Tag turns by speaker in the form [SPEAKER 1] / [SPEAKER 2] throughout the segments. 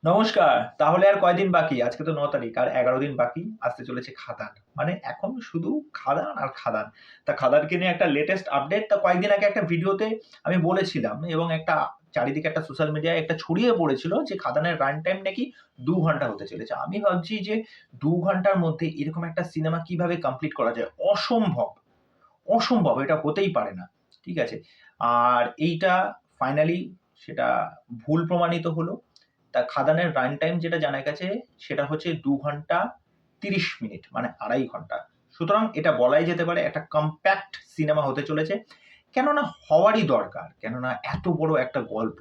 [SPEAKER 1] নমস্কার। তাহলে আর কয়দিন বাকি? আজকে তো ৯ তারিখ, আর ১১ দিন বাকি। আসতে চলেছে খাদান। মানে এখন শুধু খাদান আর খাদান। তা খাদানকে নিয়ে একটা লেটেস্ট আপডেট। তা কয়েকদিন আগে একটা ভিডিওতে আমি বলেছিলাম এবং একটা চারিদিকে একটা সোশ্যাল মিডিয়ায় একটা ছড়িয়ে পড়েছিল যে খাদানের রান টাইম নাকি ২ ঘন্টা হতে চলেছে। আমি ভাবছি যে ২ ঘন্টার মধ্যে এরকম একটা সিনেমা কিভাবে কমপ্লিট করা যায়? অসম্ভব। অসম্ভব। এটা হতেই পারে না। ঠিক আছে? আর এইটা ফাইনালি সেটা ভুল প্রমাণিত হলো। তা খাদানের রান টাইম যেটা জানা গেছে সেটা হচ্ছে ২ ঘন্টা ৩০ মিনিট মানে ২.৫ ঘন্টা। সুতরাং এটা বলাই যেতে পারে একটা কম্প্যাক্ট সিনেমা হতে চলেছে। কেননা হওয়ারই দরকার। কেননা এত বড় একটা গল্প,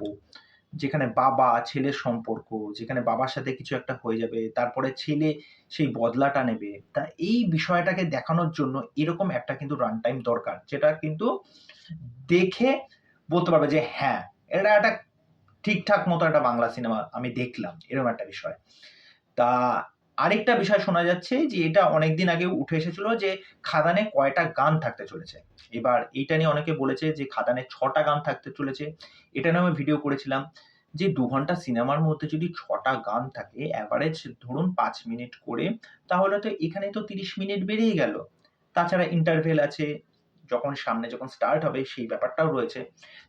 [SPEAKER 1] যেখানে বাবা ছেলের সম্পর্ক, যেখানে বাবার সাথে কিছু একটা হয়ে যাবে, তারপরে ছেলে সেই বদলাটা নেবে। তা এই বিষয়টাকে দেখানোর জন্য এরকম একটা কিন্তু রান টাইম দরকার। যেটা কিন্তু দেখে বলতে পারবে যে হ্যাঁ, এটা একটা ঠিকঠাক মতো একটা বাংলা সিনেমা আমি দেখলাম। এরকম একটা বিষয়। তা আরেকটা বিষয় শোনা যাচ্ছে যে এটা অনেকদিন আগেও উঠে এসেছিল যে খাদানে কয়টা গান থাকতে চলেছে। এবার এইটা নিয়ে অনেকে বলেছে যে খাদানে ৬ টা গান থাকতে চলেছে। এটা নিয়ে আমি ভিডিও করেছিলাম যে ২ ঘন্টা সিনেমার মধ্যে যদি ৬ টা গান থাকে এভারেজ ধরুন ৫ মিনিট করে, তাহলে তো এখানে তো ৩০ মিনিট বেরিয়ে গেল। তাছাড়া ইন্টারভেল আছে, যখন স্টার্ট হবে সেই ব্যাপারটাও রয়েছে।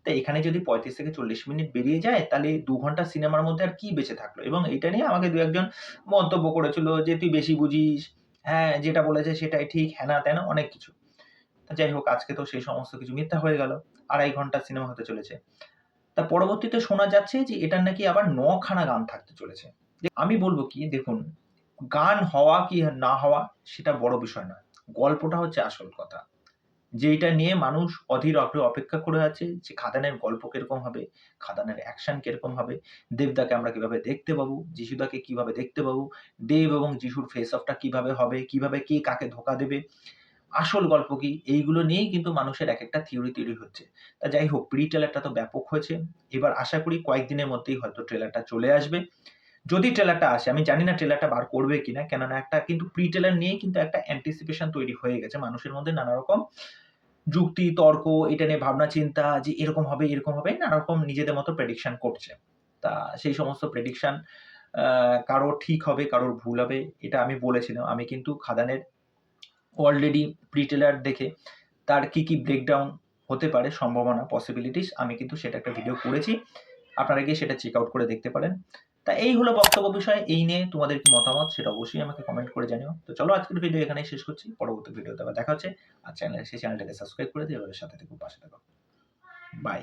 [SPEAKER 1] তো এখানে যদি ৩৫ থেকে ৪০ মিনিট বেরিয়ে যায় তাহলে ২ ঘন্টা সিনেমার মধ্যে আর কি বেঁচে থাকলো? এবং এইটা নিয়ে আমাকে ২-১ জন মন্তব্য করেছিল যে, "তুই বেশি বুঝিস, হ্যাঁ, যেটা বলেছে সেটাই ঠিক।" হেনা-তেনা অনেক কিছু। তো যাই হোক আজকে তো সেই সমস্ত কিছু মিথ্যা হয়ে গেল। ২.৫ ঘন্টার সিনেমা হতে চলেছে। তা পরবর্তীতে শোনা যাচ্ছে যে এটার নাকি আবার ৯ খানা গান থাকতে চলেছে। আমি বলব কি দেখুন, গান হওয়া কি না হওয়া সেটা বড় বিষয় নয়। গল্পটা হচ্ছে আসল কথা। যেইটা নিয়ে মানুষ অধীর আগ্রহে অপেক্ষা করে আছে যে খাদানের গল্প কিরকম হবে, খাদানের অ্যাকশন কিরকম হবে, দেবদাকে আমরা কিভাবে দেখতে পাবো, যিশুদাকে কিভাবে দেখতে পাবো, দেব এবং যিশুর ফেস অফ টা কিভাবে হবে, কিভাবে কে কাকে ধোঁকা দেবে, আসল গল্প কি? এইগুলো নিয়েই কিন্তু মানুষের একেকটা থিওরি তৈরি হচ্ছে। তা যাই হোক প্রি-ট্রেলারটা তো ব্যাপক হয়েছে। এবার আশা করি কয়েকদিনের মধ্যেই হয়তো ট্রেলারটা চলে আসবে। যদি ট্রেলারটা আসে, আমি জানি না ট্রেলারটা বার করবে কিনা। কেননা একটা কিন্তু প্রি-ট্রেলার নিয়েই কিন্তু একটা অ্যান্টিসিপেশন তৈরি হয়ে গেছে। মানুষের মধ্যে নানা রকম যুক্তি, তর্ক, এটা নিয়ে ভাবনা চিন্তা যে এরকম হবে, নানা রকম নিজেদের মতো প্রেডিকশন করছে। তা সেই সমস্ত প্রেডিকশন কারোর ঠিক হবে, কারোর ভুল হবে, এটা আমি বলেছিলাম। আমি কিন্তু খাদানের অলরেডি প্রি-ট্রেলার দেখে তার কি ব্রেকডাউন হতে পারে সম্ভাবনা, পসিবিলিটিস আমি কিন্তু সেটা একটা ভিডিও করেছি। আপনারা গিয়ে সেটা চেক আউট করে দেখতে পারেন। তা এই হলো বক্তব্য বিষয়। এই নিয়ে তোমাদের কি মতামত সেটা অবশ্যই আমাকে কমেন্ট করে জানিও। তো চলো আজকের ভিডিও এখানেই শেষ করছি। পরবর্তী ভিডিওতে আবার দেখা হচ্ছে। আর চ্যানেলটাকে সাবস্ক্রাইব করে দিও, এভাবে সাথে থেকো, পাশে থেকো। বাই।